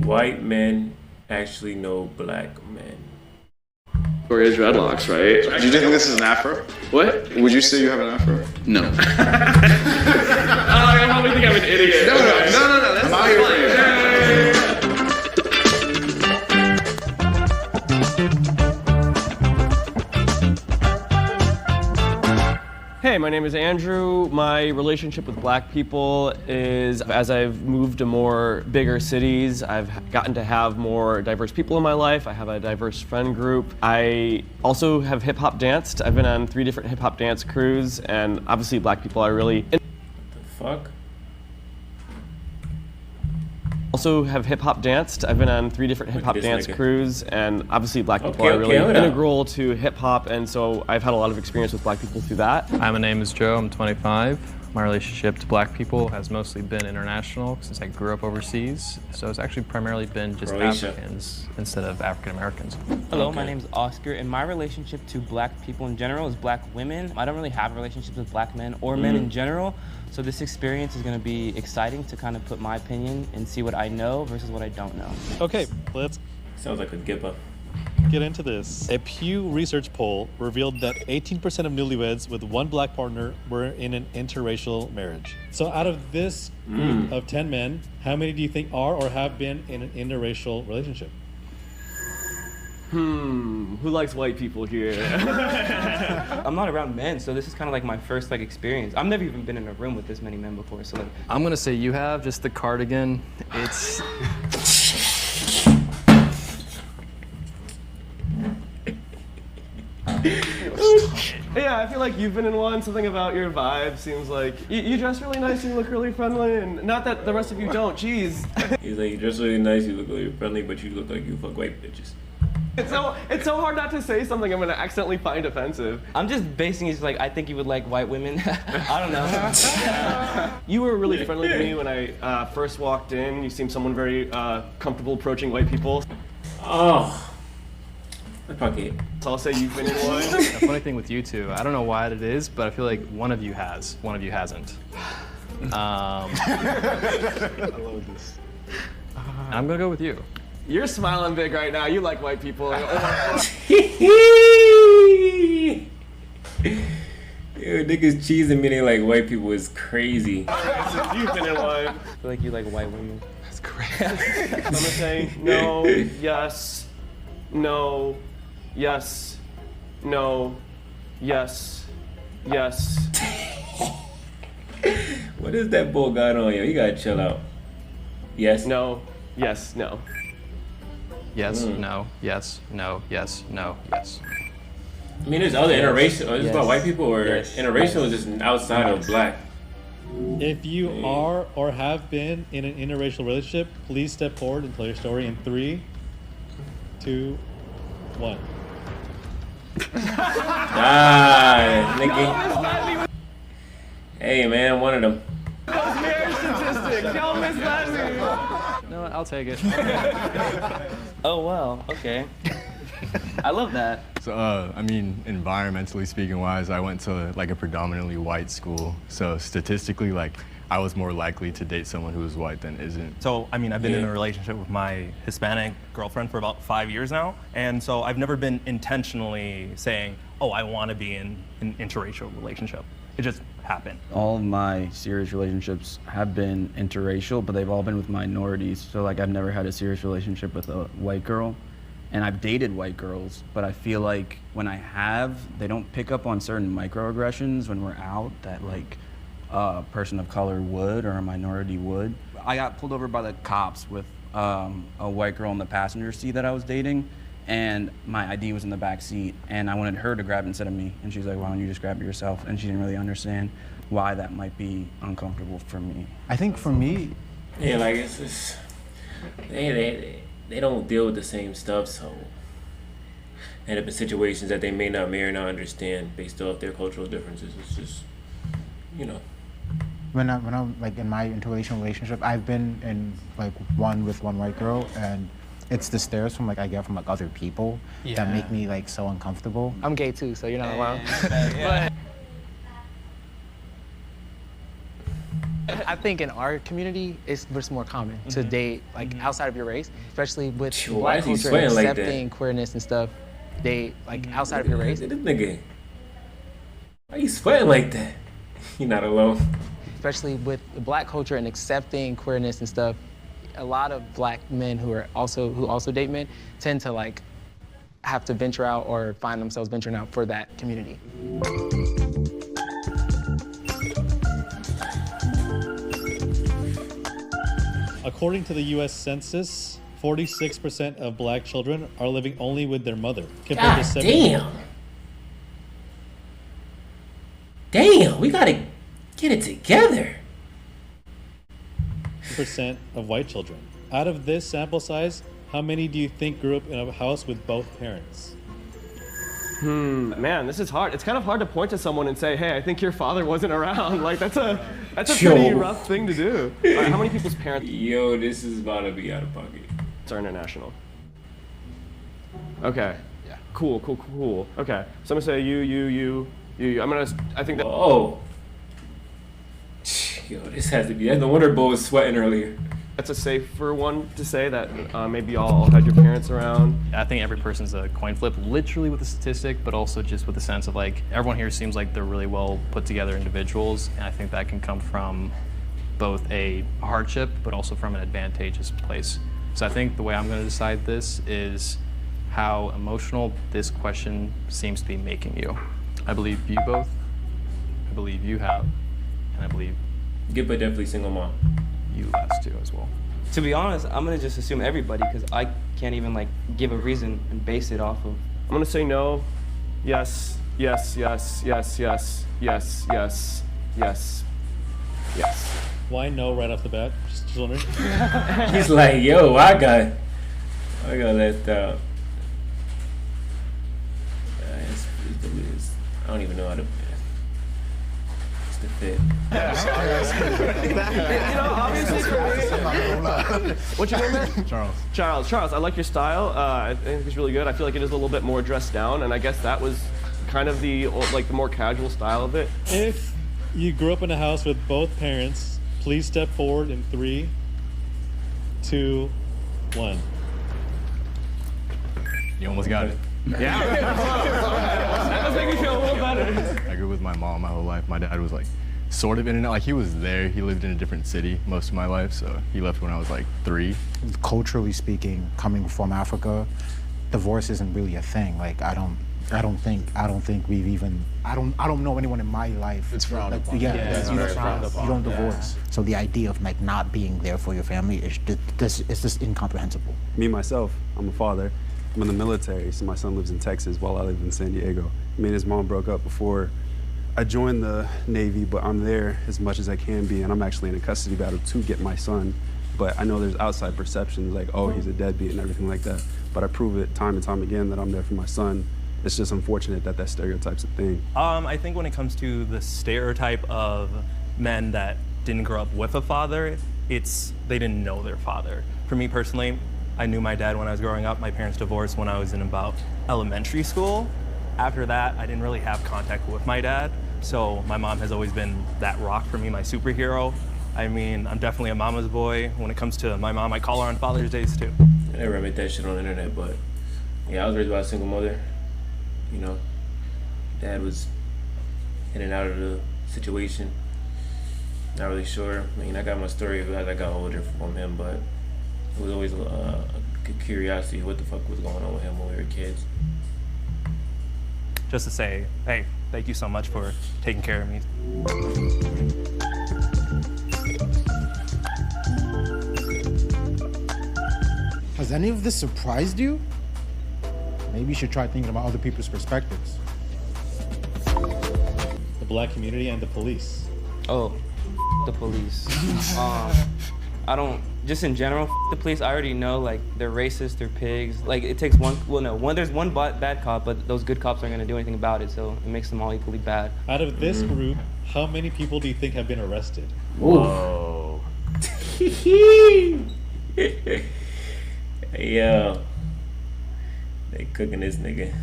white men actually know black men? Or his dreadlocks, right? Do you think this is an afro? What? Would you say you have an afro? No. I probably think I'm an idiot. No. That's not here for you. Hey, my name is Andrew. My relationship with black people is, as I've moved to more bigger cities, I've gotten to have more diverse people in my life. I have a diverse friend group. I also have hip hop danced. I've been on 3 different hip hop dance crews, and obviously black people are really... What the fuck? Also have hip hop danced. I've been on 3 different hip hop dance crews, and obviously black people are really integral to hip hop, and so I've had a lot of experience with black people through that. Hi, my name is Joe. I'm 25. My relationship to black people has mostly been international since I grew up overseas. So it's actually primarily been just Africans instead of African Americans. Hello, my name is Oscar, and my relationship to black people in general is black women. I don't really have relationships with black men or men in general. So this experience is going to be exciting to kind of put my opinion and see what I know versus what I don't know. Okay, let's Sounds like a give up. get into this. A Pew Research poll revealed that 18% of newlyweds with one black partner were in an interracial marriage. So out of this group of 10 men, how many do you think are or have been in an interracial relationship? Who likes white people here? I'm not around men, so this is kind of like my first experience. I've never even been in a room with this many men before, so I'm gonna say you have, just the cardigan. It's... Yeah, I feel like you've been in one. Something about your vibe seems like you dress really nice and you look really friendly, and not that the rest of you don't. Jeez. He's like, you dress really nice, you look really friendly, but you look like you fuck white bitches. It's so hard not to say something I'm gonna accidentally find offensive. I'm just basing it I think you would like white women. I don't know. You were really friendly to me when I first walked in. You seemed someone very comfortable approaching white people. Oh. Fuck it. So I'll say you've been in one. The funny thing with you two, I don't know why it is, but I feel like one of you has, one of you hasn't. I love this. I'm gonna go with you. You're smiling big right now. You like white people. Yo, niggas cheesing me, they like white people is crazy. You've been in one. I feel like you like white women. That's great. I'm gonna say no, yes, no, yes, no, yes, yes. What is that bull got on, yo? You gotta chill out. Yes? No, yes, no. Yes, no, yes, no, yes, no, yes. I mean, there's other interracial. Is this about white people or interracial is just outside of black? If you are or have been in an interracial relationship, please step forward and tell your story in 3, 2, 1. Ah, nigga. Hey, man, one of them. Those marriage statistics, y'all misled me. No, I'll take it. Oh, wow, okay. I love that. So, I mean, environmentally speaking wise, I went to like a predominantly white school. So statistically, like, I was more likely to date someone who is white than isn't. So, I mean, I've been in a relationship with my Hispanic girlfriend for about 5 years now. And so I've never been intentionally saying, oh, I want to be in an interracial relationship. It just happened. All of my serious relationships have been interracial, but they've all been with minorities. So like I've never had a serious relationship with a white girl. And I've dated white girls, but I feel like when I have, they don't pick up on certain microaggressions when we're out that like a person of color would or a minority would. I got pulled over by the cops with a white girl in the passenger seat that I was dating, and my ID was in the back seat, and I wanted her to grab it instead of me. And she's like, why don't you just grab it yourself? And she didn't really understand why that might be uncomfortable for me. I think for me... Yeah, like it's just, they don't deal with the same stuff, so end up in situations that they may or not understand based off their cultural differences. It's just, you know. When I'm like in my interracial relationship, I've been in like one with one white girl, and it's the stares from like I get from like other people that make me like so uncomfortable. I'm gay too, so you're not alone. I I think in our community, it's more common to date like outside of your race, especially with Why black is he culture sweating and like accepting queerness and stuff. Date like outside of your race. This nigga, why you sweating like that? You're not alone. Especially with the black culture and accepting queerness and stuff, a lot of black men who also date men tend to like have to venture out or find themselves venturing out for that community. According to the U.S. Census, 46% of black children are living only with their mother, compared to 70%. Damn, we gotta get it together. % of white children. Out of this sample size, how many do you think grew up in a house with both parents? Man, this is hard. It's kind of hard to point to someone and say, hey, I think your father wasn't around. Like, that's a pretty rough thing to do. All right, how many people's parents? Yo, this is about to be out of pocket. Are international. Okay. Yeah. Cool. Okay. So I'm gonna say you. I think that. Oh. Yo, this has to be. No wonder Bo was sweating earlier. That's a safer one to say that maybe y'all had your parents around. I think every person's a coin flip, literally with a statistic, but also just with the sense of like, everyone here seems like they're really well put together individuals, and I think that can come from both a hardship, but also from an advantageous place. So I think the way I'm gonna decide this is how emotional this question seems to be making you. I believe you both, I believe you have, and I believe Gippa definitely single mom. You last two as well. To be honest, I'm gonna just assume everybody because I can't even like give a reason and base it off of. I'm gonna say no, yes, yes, yes, yes, yes, yes, yes, yes, yes. Why no right off the bat? Just wondering. He's like, yo, I got that. I don't even know how to. It's the fit. Obviously for me. What's your name, man? Charles, I like your style. I think it's really good. I feel like it is a little bit more dressed down, and I guess that was kind of the more casual style of it. If you grew up in a house with both parents, please step forward in 3, 2, 1. You almost got it. Yeah. That was making me feel a little better. I grew up with my mom my whole life. My dad was like sort of in and out. Like he was there. He lived in a different city most of my life, so he left when I was like 3. Culturally speaking, coming from Africa, divorce isn't really a thing. Like I don't think we've even. I don't know anyone in my life. It's frowned upon. You don't divorce. So the idea of like not being there for your family is just incomprehensible. Me myself, I'm a father. I'm in the military, so my son lives in Texas while I live in San Diego. Me and his mom broke up before I joined the Navy, but I'm there as much as I can be, and I'm actually in a custody battle to get my son. But I know there's outside perceptions like, oh, he's a deadbeat and everything like that. But I prove it time and time again that I'm there for my son. It's just unfortunate that stereotype's a thing. I think when it comes to the stereotype of men that didn't grow up with a father, it's they didn't know their father. For me personally, I knew my dad when I was growing up. My parents divorced when I was in about elementary school. After that, I didn't really have contact with my dad. So my mom has always been that rock for me, my superhero. I mean, I'm definitely a mama's boy. When it comes to my mom, I call her on Father's Days too. I never read that shit on the internet, but yeah, I was raised by a single mother. You know, dad was in and out of the situation. Not really sure. I mean, I got my story as I got older from him, but it was always a curiosity what the fuck was going on with him when we were kids. Just to say, hey, thank you so much for taking care of me. Has any of this surprised you? Maybe you should try thinking about other people's perspectives. The black community and the police. Oh, the police. I don't, just in general, the police, I already know, like, they're racist, they're pigs. Like, it takes there's one bad cop, but those good cops aren't gonna do anything about it, so it makes them all equally bad. Out of this group, how many people do you think have been arrested? Whoa. Yo. They cooking this nigga.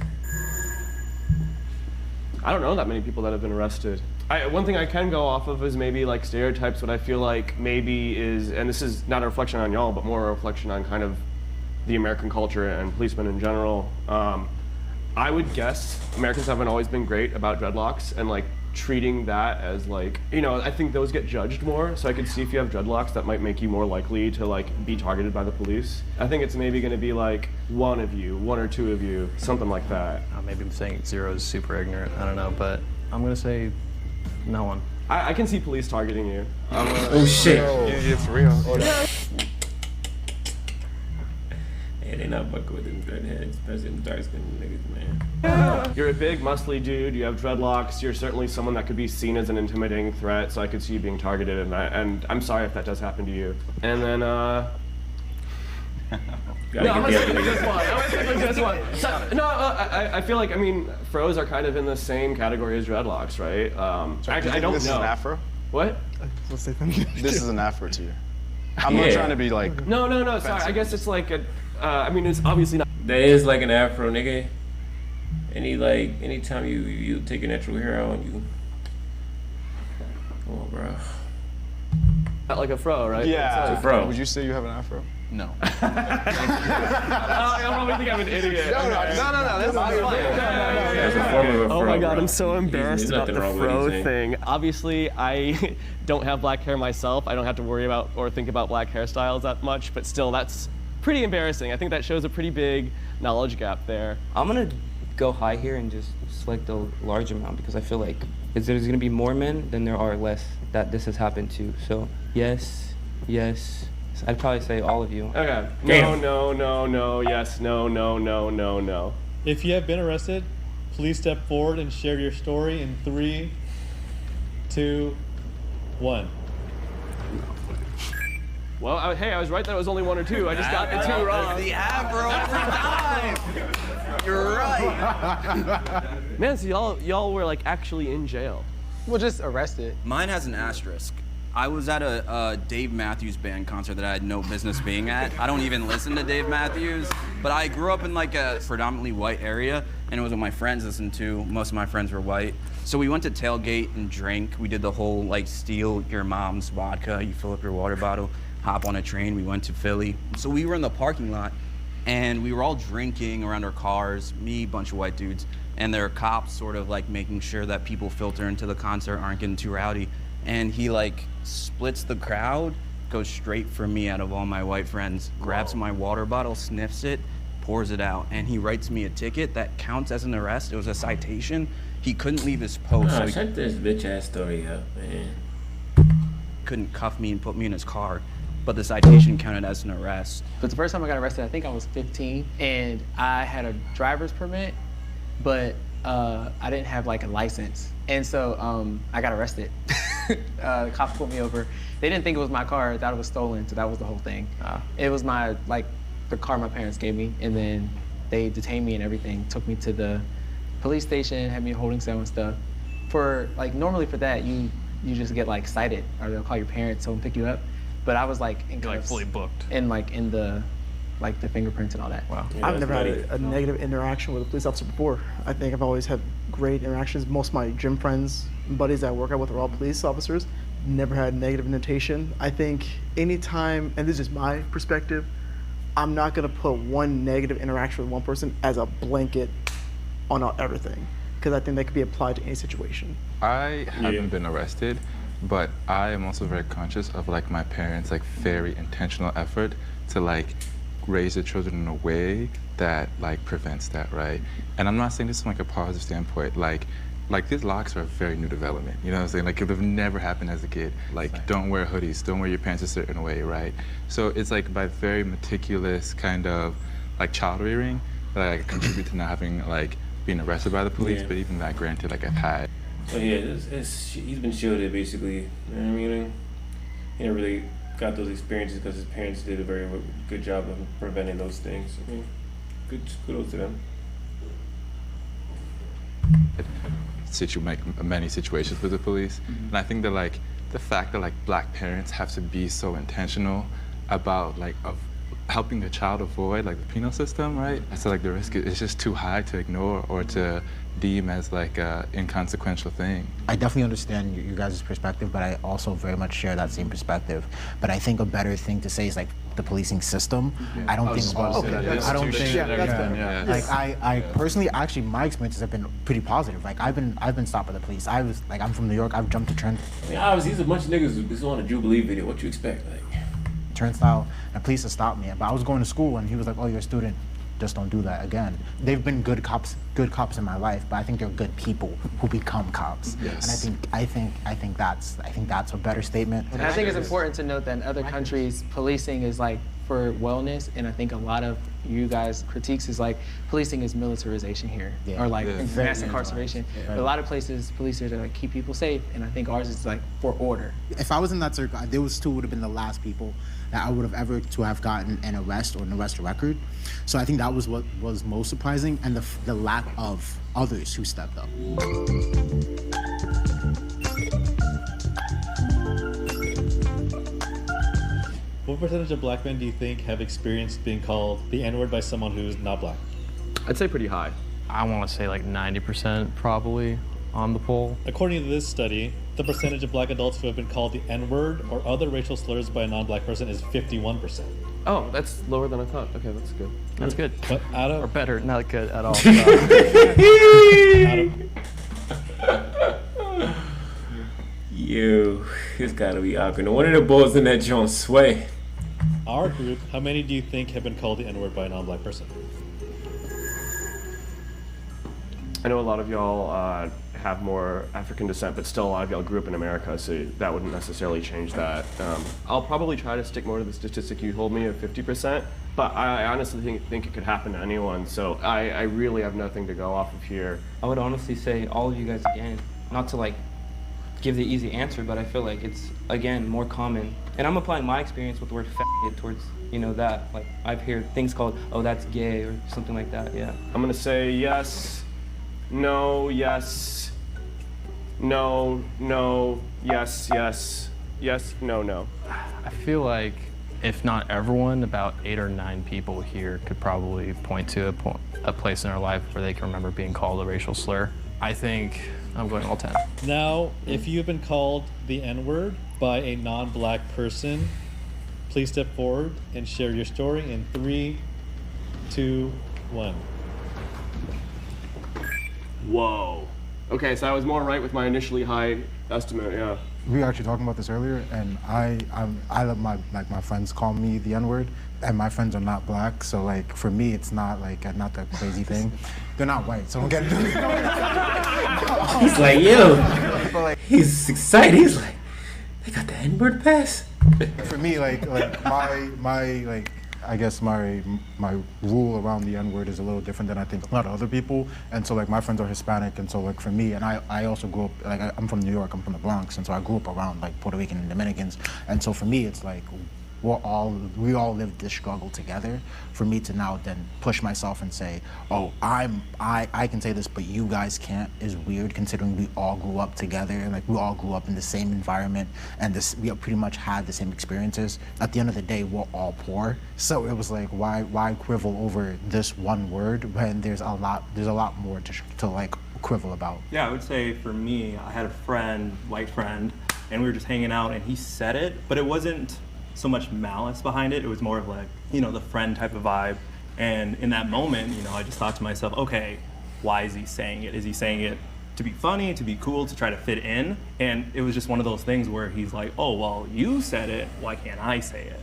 I don't know that many people that have been arrested. One thing I can go off of is maybe like stereotypes. What I feel like maybe is, and this is not a reflection on y'all, but more a reflection on kind of the American culture and policemen in general. I would guess Americans haven't always been great about dreadlocks and like treating that as like, you know, I think those get judged more. So I could see if you have dreadlocks, that might make you more likely to like be targeted by the police. I think it's maybe going to be like one or two of you, something like that. Maybe I'm saying 0 is super ignorant. I don't know, but I'm gonna say no one. I can see police targeting you. Oh shit! It's real. Hey, they not fucking with them dreadheads, especially them dark-skinned niggas, man. You're a big, muscly dude. You have dreadlocks. You're certainly someone that could be seen as an intimidating threat. So I could see you being targeted, and I'm sorry if that does happen to you. And then, I'm gonna stick with this one. I feel like, I mean, fros are kind of in the same category as dreadlocks, right? Actually, I don't know. This is an afro? What? This is an afro to you. I'm not trying to be like... No, sorry. I guess it's like a, I mean, it's obviously not. That is like an afro, nigga. Anytime you take your natural hair out and you... Come on, bro. Not like a fro, right? Yeah. It's a fro. Would you say you have an afro? No. I probably think I'm an idiot. No, that's not your thing. That's a form of a fro. Oh my god, bro. I'm so embarrassed There's about the nothing wrong with what fro he's thing. Obviously, I don't have black hair myself. I don't have to worry about or think about black hairstyles that much, but still, that's pretty embarrassing. I think that shows a pretty big knowledge gap there. I'm gonna go high here and just select a large amount because I feel like there's gonna be more men than there are less that this has happened to. So yes. I'd probably say all of you. Okay. Damn. No. Yes. No. If you have been arrested, please step forward and share your story in 3, 2, 1. Well, hey, I was right that it was only 1 or 2. I just got the 2 wrong. The afro every time. You're right. Man, so y'all were like actually in jail. Well, just arrested. Mine has an asterisk. I was at a Dave Matthews Band concert that I had no business being at. I don't even listen to Dave Matthews, but I grew up in like a predominantly white area, and it was what my friends listened to. Most of my friends were white. So we went to tailgate and drank. We did the whole like steal your mom's vodka, you fill up your water bottle, hop on a train. We went to Philly. So we were in the parking lot, and we were all drinking around our cars, me, bunch of white dudes, and there are cops sort of like making sure that people filter into the concert aren't getting too rowdy. And he like splits the crowd, goes straight for me out of all my white friends, grabs my water bottle, sniffs it, pours it out, and he writes me a ticket that counts as an arrest. It was a citation. He couldn't leave his post. So Shut this bitch ass story up, man. Couldn't cuff me and put me in his car, but the citation counted as an arrest. But the first time I got arrested, I think I was 15, and I had a driver's permit, but I didn't have like a license. And so I got arrested. The cops pulled me over. They didn't think it was my car, thought it was stolen, so that was the whole thing. It was the car my parents gave me, and then they detained me and everything, took me to the police station, had me in a holding cell and stuff. Normally for that, you just get like cited, or they'll call your parents, so they'll pick you up. But I was like in Like fully booked. in the fingerprints and all that. Wow. Yeah, I've never had funny. a negative interaction with a police officer before. I think I've always had great interactions. Most of my gym friends and buddies that I work out with are all police officers. Never had negative invitation. I think anytime, and this is my perspective, I'm not gonna put one negative interaction with one person as a blanket on everything, because I think that could be applied to any situation. I haven't been arrested, but I am also very conscious of like my parents' like very intentional effort to like raise their children in a way that like prevents that, right? And I'm not saying this from like a positive standpoint, like these locks are a very new development, you know what I'm saying? Like it would have never happened as a kid. Like don't wear hoodies, don't wear your pants a certain way, right? So it's like by very meticulous kind of like child rearing that I contribute to not having like being arrested by the police, but even that granted, like I've had. So yeah, he's been shielded basically, you know what I mean? He never really got those experiences because his parents did a very good job of preventing those things. I mean, kudos to them. Many situations with the police, and I think that like the fact that like black parents have to be so intentional about like of helping a child avoid like the penal system, right? So like the risk is just too high to ignore or to deem as like a inconsequential thing. I definitely understand you guys' perspective, but I also very much share that same perspective. But I think a better thing to say is like the policing system. I don't think. I don't think. Like I personally, actually, my experiences have been pretty positive. Like I've been stopped by the police. I'm from New York. I've jumped a turnstile. Yeah, obviously, a bunch of niggas who's on a Jubilee video. What you expect? Like turnstile, and the police have stopped me. But I was going to school, and he was like, "Oh, you're a student. Just don't do that again." They've been good cops in my life, but I think they're good people who become cops. Yes. And I think that's a better statement. And I think it's important to note that in other countries, policing is like for wellness, and I think a lot of you guys' critiques is like policing is militarization here, or like mass incarceration. But a lot of places, police are to like keep people safe, and I think ours is like for order. If I was in that circle, those two would have been the last people that I would have ever to have gotten an arrest or an arrest record. So I think that was what was most surprising, and the lack of others who stepped up. What percentage of black men do you think have experienced being called the N-word by someone who's not black? I'd say pretty high. I want to say like 90% probably on the poll. According to this study, the percentage of black adults who have been called the N-word or other racial slurs by a non-black person is 51%. Oh, that's lower than I thought. Okay, that's good. That's good. But out of... Or better, not good at all. Yo, it's gotta be awkward. No wonder the balls in that joint sway. Our group, how many do you think have been called the N-word by a non-black person? I know a lot of y'all have more African descent, but still a lot of y'all grew up in America, so that wouldn't necessarily change that. I'll probably try to stick more to the statistic you told me of 50%, but I honestly think it could happen to anyone, so I really have nothing to go off of here. I would honestly say all of you guys again, not to like give the easy answer, but I feel like it's, again, more common. And I'm applying my experience with the word faggot towards, that. Like, I've heard things called, oh, that's gay, or something like that, yeah. I'm gonna say yes, no, yes, no, no, yes, yes, yes, no, no. I feel like if not everyone, about 8 or 9 people here could probably point to a place in their life where they can remember being called a racial slur. I think I'm going all 10. Now, if you've been called the N-word by a non-black person, please step forward and share your story in 3, 2, 1. Whoa. Okay, so I was more right with my initially high estimate, yeah. We were actually talking about this earlier, and I let my friends call me the N-word, and my friends are not black, so like for me it's not like not that crazy thing. They're not white, so don't get it. He's like, yo, he's excited. He's like, they got the N-word pass. For me, like my I guess my rule around the N-word is a little different than I think a lot of other people, and so like my friends are Hispanic, and so like for me, and I also grew up, like I'm from New York, I'm from the Bronx, and so I grew up around like Puerto Rican and Dominicans, and so for me it's like we all lived this struggle together. For me to now then push myself and say, oh, I can say this, but you guys can't, is weird, considering we all grew up together, and like we all grew up in the same environment, and we pretty much had the same experiences. At the end of the day, we're all poor, so it was like, why quibble over this one word when there's a lot more to like quibble about. Yeah, I would say for me, I had a friend, white friend, and we were just hanging out, and he said it, but it wasn't so much malice behind it. It was more of like, the friend type of vibe. And in that moment, I just thought to myself, okay, why is he saying it? Is he saying it to be funny, to be cool, to try to fit in? And it was just one of those things where he's like, oh, well, you said it, why can't I say it?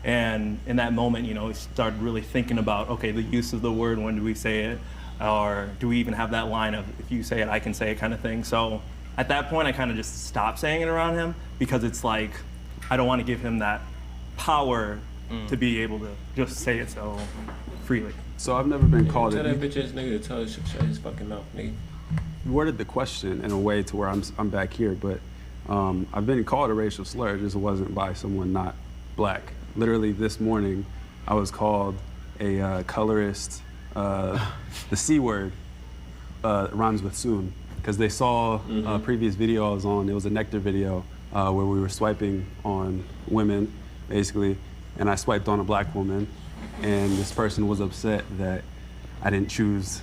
And in that moment, we started really thinking about, okay, the use of the word, when do we say it? Or do we even have that line of, if you say it, I can say it kind of thing? So at that point, I kind of just stopped saying it around him, because it's like, I don't want to give him that power to be able to just say it so freely. So I've never been called Tell that bitch ass nigga to tell his shut his fucking mouth, nigga. You worded the question in a way to where I'm back here, but I've been called a racial slur. It just wasn't by someone not black. Literally this morning, I was called a colorist. The C word rhymes with soon, because they saw a previous video I was on. It was a Nectar video where we were swiping on women, basically, and I swiped on a black woman, and this person was upset that I didn't choose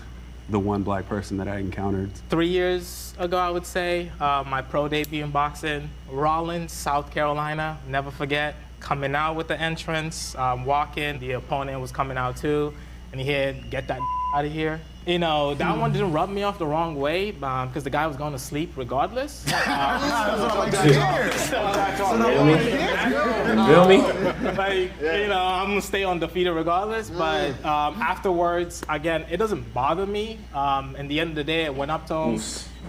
the one black person that I encountered. 3 years ago, I would say, my pro debut in boxing, Rollins, South Carolina, never forget. Coming out with the entrance, walking, the opponent was coming out too, and he had, "Get that out of here." You know, that one didn't rub me off the wrong way, because the guy was going to sleep regardless. Feel me? Like, you know, I'm gonna stay undefeated regardless, but afterwards, again, it doesn't bother me. In the end of the day, I went up to him,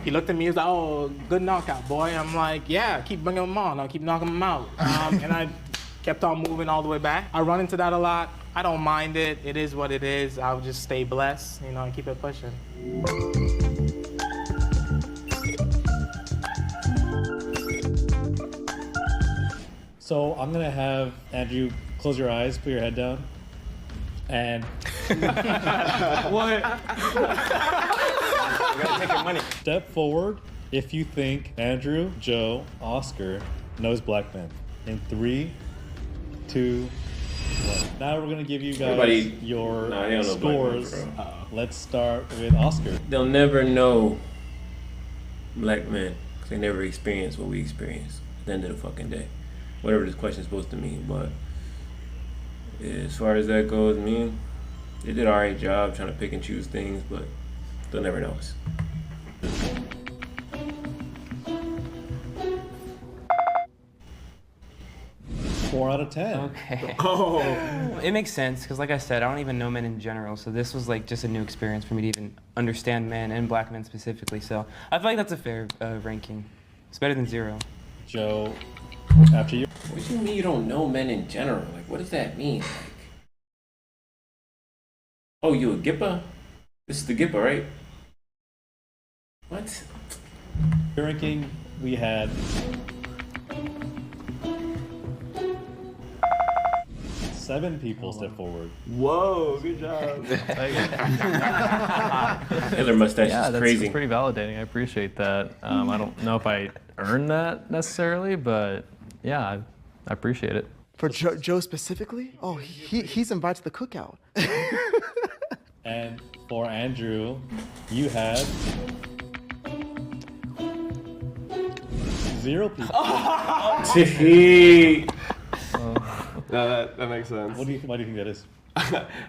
he looked at me, he was like, "Oh, good knockout, boy." I'm like, "Yeah, keep bringing him on, I'll keep knocking him out." And I kept on moving all the way back. I run into that a lot. I don't mind it. It is what it is. I'll just stay blessed, you know, and keep it pushing. So I'm gonna have Andrew close your eyes, put your head down, and What? You gotta take your money. Step forward if you think Andrew, Joe, Oscar knows black men. In 3, 2, 1. Now we're gonna give you guys your they don't know black men, scores. bro. Let's start with Oscar. They'll never know black men because they never experience what we experience at the end of the fucking day. Whatever this question is supposed to mean, but as far as that goes, they did an alright job trying to pick and choose things, but they'll never know us. 4 out of 10. Okay. Oh. It makes sense, because like I said, I don't even know men in general, so this was like just a new experience for me to even understand men and black men specifically, so I feel like that's a fair ranking. It's better than 0. Joe, after you. What do you mean you don't know men in general? Like, what does that mean? Like, oh, you a Gippa? This is the Gippa, right? What? Ranking, we had 7 people step forward. Whoa, good job. Their mustache Yeah, is that's crazy. pretty validating. I appreciate that. I don't know if I earned that necessarily, but yeah, I appreciate it. For Joe specifically? Oh, he's invited to the cookout. And for Andrew, you had 0 people. No, that makes sense. Why do you think that is?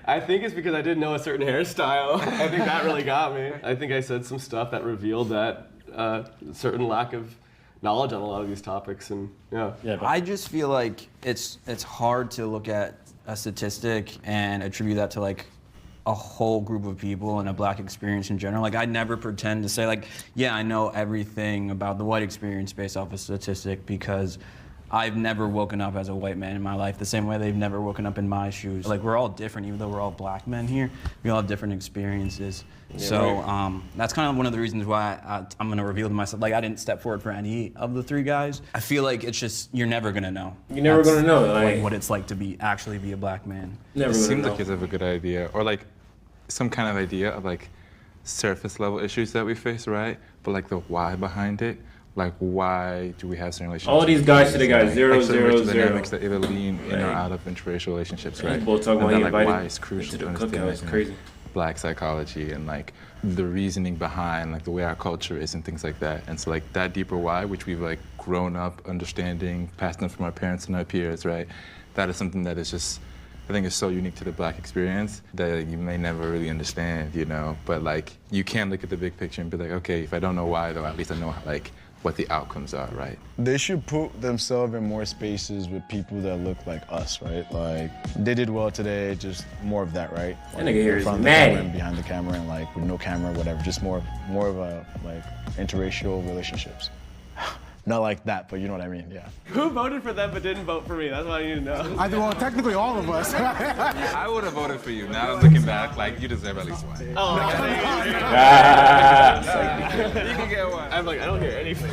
I think it's because I didn't know a certain hairstyle. I think that really got me. I think I said some stuff that revealed that certain lack of knowledge on a lot of these topics, and yeah. I just feel like it's hard to look at a statistic and attribute that to like a whole group of people and a black experience in general. Like, I never pretend to say like, yeah, I know everything about the white experience based off a statistic, because I've never woken up as a white man in my life the same way they've never woken up in my shoes. Like, we're all different, even though we're all black men here. We all have different experiences. Yeah, so right. that's kind of one of the reasons why I'm gonna reveal to myself, like, I didn't step forward for any of the 3 guys. I feel like it's just, you're never gonna know. You're never gonna know, like what it's like to actually be a black man. It seems like you have a good idea, or like some kind of idea of like surface level issues that we face, right? But like the why behind it. Like, why do we have certain relationships? All these guys should have got 0, 0, 0. Dynamics that either lean in or out of interracial relationships, right? People talking about like invited why it's crucial to understand cookout. It's crazy. Black psychology and like the reasoning behind like the way our culture is and things like that. And so like that deeper why, which we've like grown up understanding, passed on from our parents and our peers, right? That is something that is just, I think, is so unique to the black experience that you may never really understand, you know? But like, you can look at the big picture and be like, okay, if I don't know why though, at least I know like what the outcomes are, right? They should put themselves in more spaces with people that look like us, right? Like, they did well today, just more of that, right? That nigga here in is front of the mad. camera and behind the camera and like with no camera, whatever. Just more of a like interracial relationships. Not like that, but you know what I mean, yeah. Who voted for them but didn't vote for me? That's what I need to know. Well, technically all of us. I would have voted for you. Now looking back, like, you deserve at least one. Oh, Ah, you can get one. I'm like, I don't hear anything.